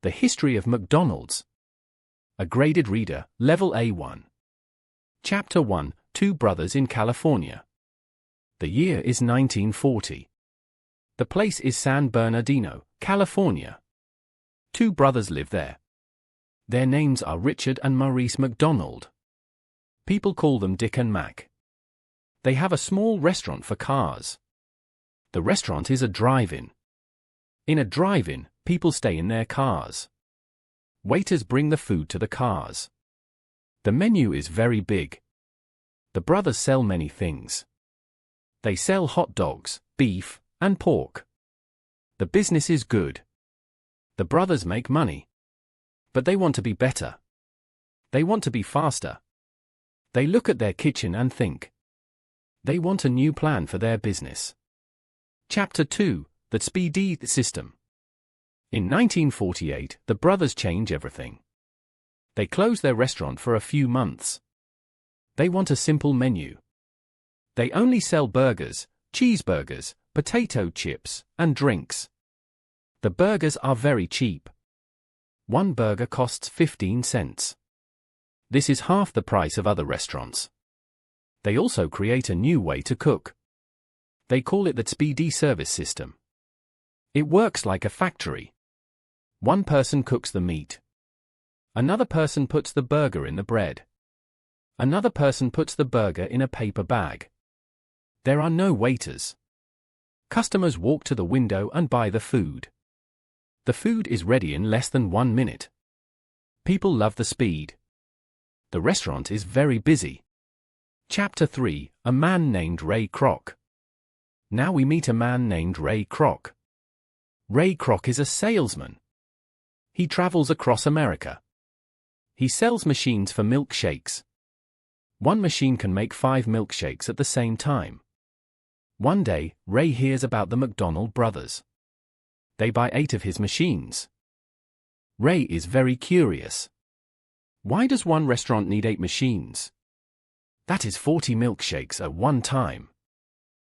The History of McDonald's. A graded reader, Level A1. Chapter 1, Two Brothers in California. The year is 1940. The place is San Bernardino, California. Two brothers live there. Their names are Richard and Maurice McDonald. People call them Dick and Mac. They have a small restaurant for cars. The restaurant is a drive-in. In a drive-in, people stay in their cars. Waiters bring the food to the cars. The menu is very big. The brothers sell many things. They sell hot dogs, beef, and pork. The business is good. The brothers make money. But they want to be better. They want to be faster. They look at their kitchen and think. They want a new plan for their business. Chapter 2, The Speedee System. In 1948, the brothers change everything. They close their restaurant for a few months. They want a simple menu. They only sell burgers, cheeseburgers, potato chips, and drinks. The burgers are very cheap. One burger costs 15 cents. This is half the price of other restaurants. They also create a new way to cook. They call it the Speedee service system. It works like a factory. One person cooks the meat. Another person puts the burger in the bread. Another person puts the burger in a paper bag. There are no waiters. Customers walk to the window and buy the food. The food is ready in less than 1 minute. People love the speed. The restaurant is very busy. Chapter 3, A Man Named Ray Kroc. Now we meet a man named Ray Kroc. Ray Kroc is a salesman. He travels across America. He sells machines for milkshakes. One machine can make 5 milkshakes at the same time. One day, Ray hears about the McDonald brothers. They buy 8 of his machines. Ray is very curious. Why does one restaurant need 8 machines? That is 40 milkshakes at one time.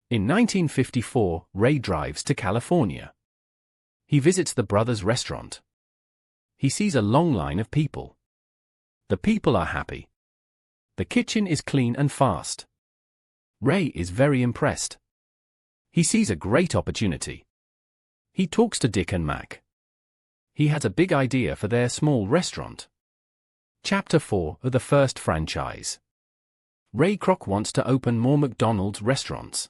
In 1954, Ray drives to California. He visits the brothers' restaurant. He sees a long line of people. The people are happy. The kitchen is clean and fast. Ray is very impressed. He sees a great opportunity. He talks to Dick and Mac. He has a big idea for their small restaurant. Chapter 4, The First Franchise. Ray Kroc wants to open more McDonald's restaurants.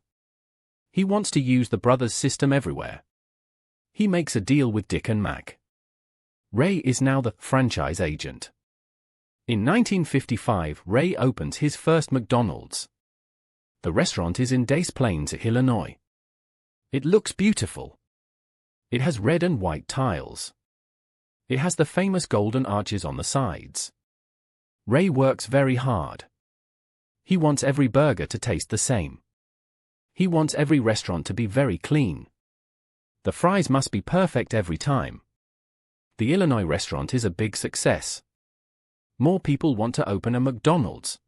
He wants to use the brothers' system everywhere. He makes a deal with Dick and Mac. Ray is now the franchise agent. In 1955, Ray opens his first McDonald's. The restaurant is in Des Plaines, Illinois. It looks beautiful. It has red and white tiles. It has the famous golden arches on the sides. Ray works very hard. He wants every burger to taste the same. He wants every restaurant to be very clean. The fries must be perfect every time. The Illinois restaurant is a big success. More people want to open a McDonald's.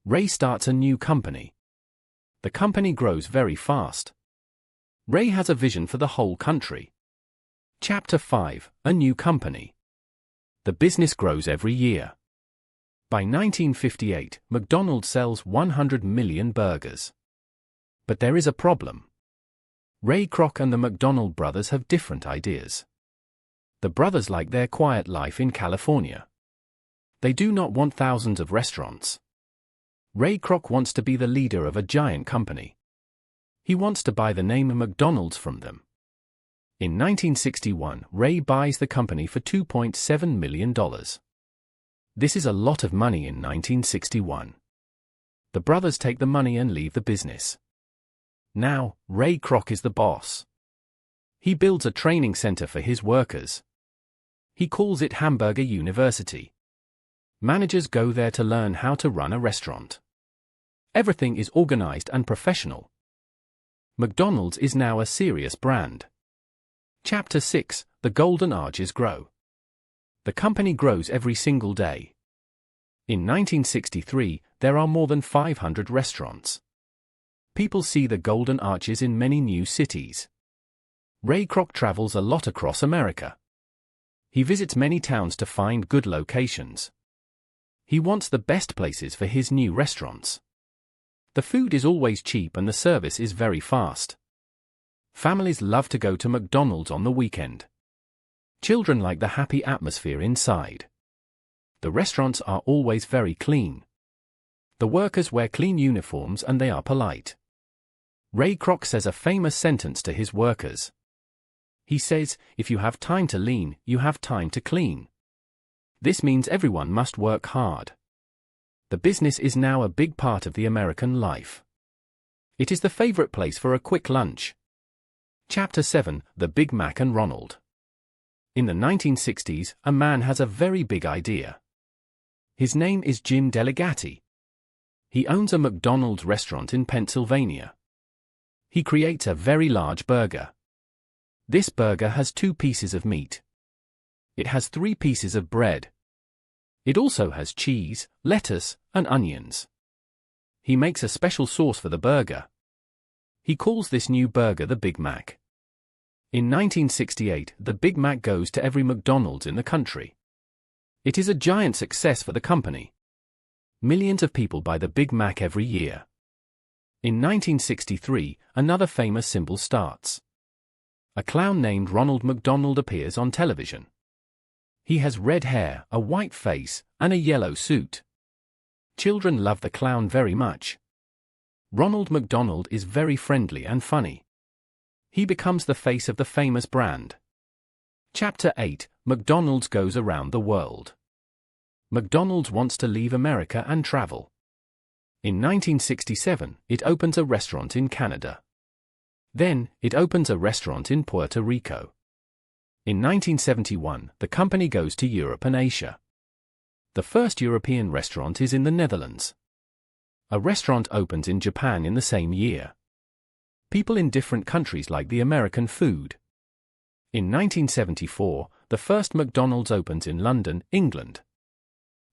Ray starts a new company. The company grows very fast. Ray has a vision for the whole country. Chapter 5, A New Company. The business grows every year. By 1958, McDonald's sells 100 million burgers. But there is a problem. Ray Kroc and the McDonald brothers have different ideas. The brothers like their quiet life in California. They do not want thousands of restaurants. Ray Kroc wants to be the leader of a giant company. He wants to buy the name McDonald's from them. In 1961, Ray buys the company for $2.7 million. This is a lot of money in 1961. The brothers take the money and leave the business. Now, Ray Kroc is the boss. He builds a training center for his workers. He calls it Hamburger University. Managers go there to learn how to run a restaurant. Everything is organized and professional. McDonald's is now a serious brand. Chapter 6, The Golden Arches Grow. The company grows every single day. In 1963, there are more than 500 restaurants. People see the golden arches in many new cities. Ray Kroc travels a lot across America. He visits many towns to find good locations. He wants the best places for his new restaurants. The food is always cheap and the service is very fast. Families love to go to McDonald's on the weekend. Children like the happy atmosphere inside. The restaurants are always very clean. The workers wear clean uniforms and they are polite. Ray Kroc says a famous sentence to his workers. He says, "If you have time to lean, you have time to clean." This means everyone must work hard. The business is now a big part of the American life. It is the favorite place for a quick lunch. Chapter 7, The Big Mac and Ronald. In the 1960s, a man has a very big idea. His name is Jim Delegati. He owns a McDonald's restaurant in Pennsylvania. He creates a very large burger. This burger has 2 pieces of meat. It has 3 pieces of bread. It also has cheese, lettuce, and onions. He makes a special sauce for the burger. He calls this new burger the Big Mac. In 1968, the Big Mac goes to every McDonald's in the country. It is a giant success for the company. Millions of people buy the Big Mac every year. In 1963, another famous symbol starts. A clown named Ronald McDonald appears on television. He has red hair, a white face, and a yellow suit. Children love the clown very much. Ronald McDonald is very friendly and funny. He becomes the face of the famous brand. Chapter 8, McDonald's goes around the world. McDonald's wants to leave America and travel. In 1967, it opens a restaurant in Canada. Then, it opens a restaurant in Puerto Rico. In 1971, the company goes to Europe and Asia. The first European restaurant is in the Netherlands. A restaurant opens in Japan in the same year. People in different countries like the American food. In 1974, the first McDonald's opens in London, England.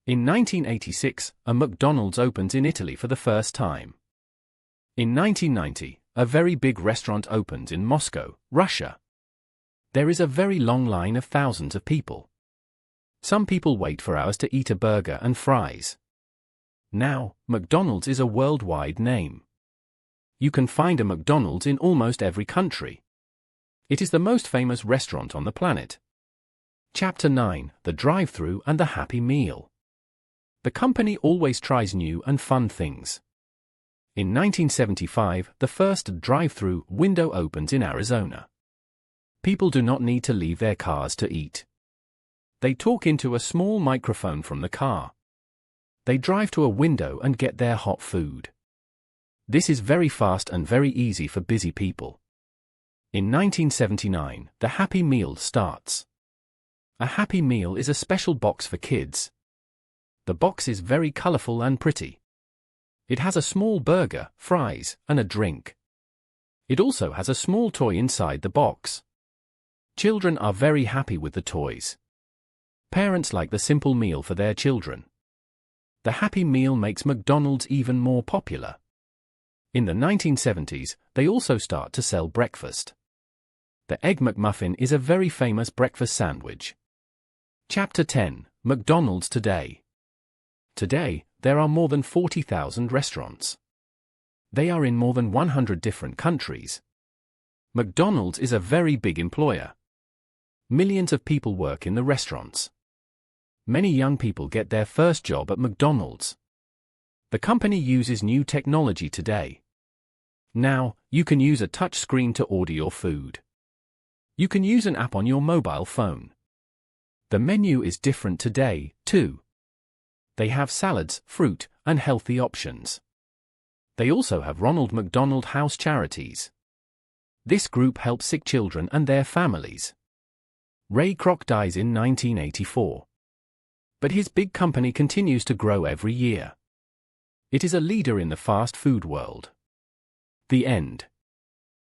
In 1986, a McDonald's opens in Italy for the first time. In 1990, a very big restaurant opens in Moscow, Russia. There is a very long line of thousands of people. Some people wait for hours to eat a burger and fries. Now, McDonald's is a worldwide name. You can find a McDonald's in almost every country. It is the most famous restaurant on the planet. Chapter 9, The Drive-Thru and the Happy Meal. The company always tries new and fun things. In 1975, the first drive-thru window opens in Arizona. People do not need to leave their cars to eat. They talk into a small microphone from the car. They drive to a window and get their hot food. This is very fast and very easy for busy people. In 1979, the Happy Meal starts. A Happy Meal is a special box for kids. The box is very colorful and pretty. It has a small burger, fries, and a drink. It also has a small toy inside the box. Children are very happy with the toys. Parents like the simple meal for their children. The Happy Meal makes McDonald's even more popular. In the 1970s, they also start to sell breakfast. The Egg McMuffin is a very famous breakfast sandwich. Chapter 10, McDonald's Today. Today, there are more than 40,000 restaurants. They are in more than 100 different countries. McDonald's is a very big employer. Millions of people work in the restaurants. Many young people get their first job at McDonald's. The company uses new technology today. Now, you can use a touch screen to order your food. You can use an app on your mobile phone. The menu is different today, too. They have salads, fruit, and healthy options. They also have Ronald McDonald House Charities. This group helps sick children and their families. Ray Kroc dies in 1984. But his big company continues to grow every year. It is a leader in the fast food world. The end.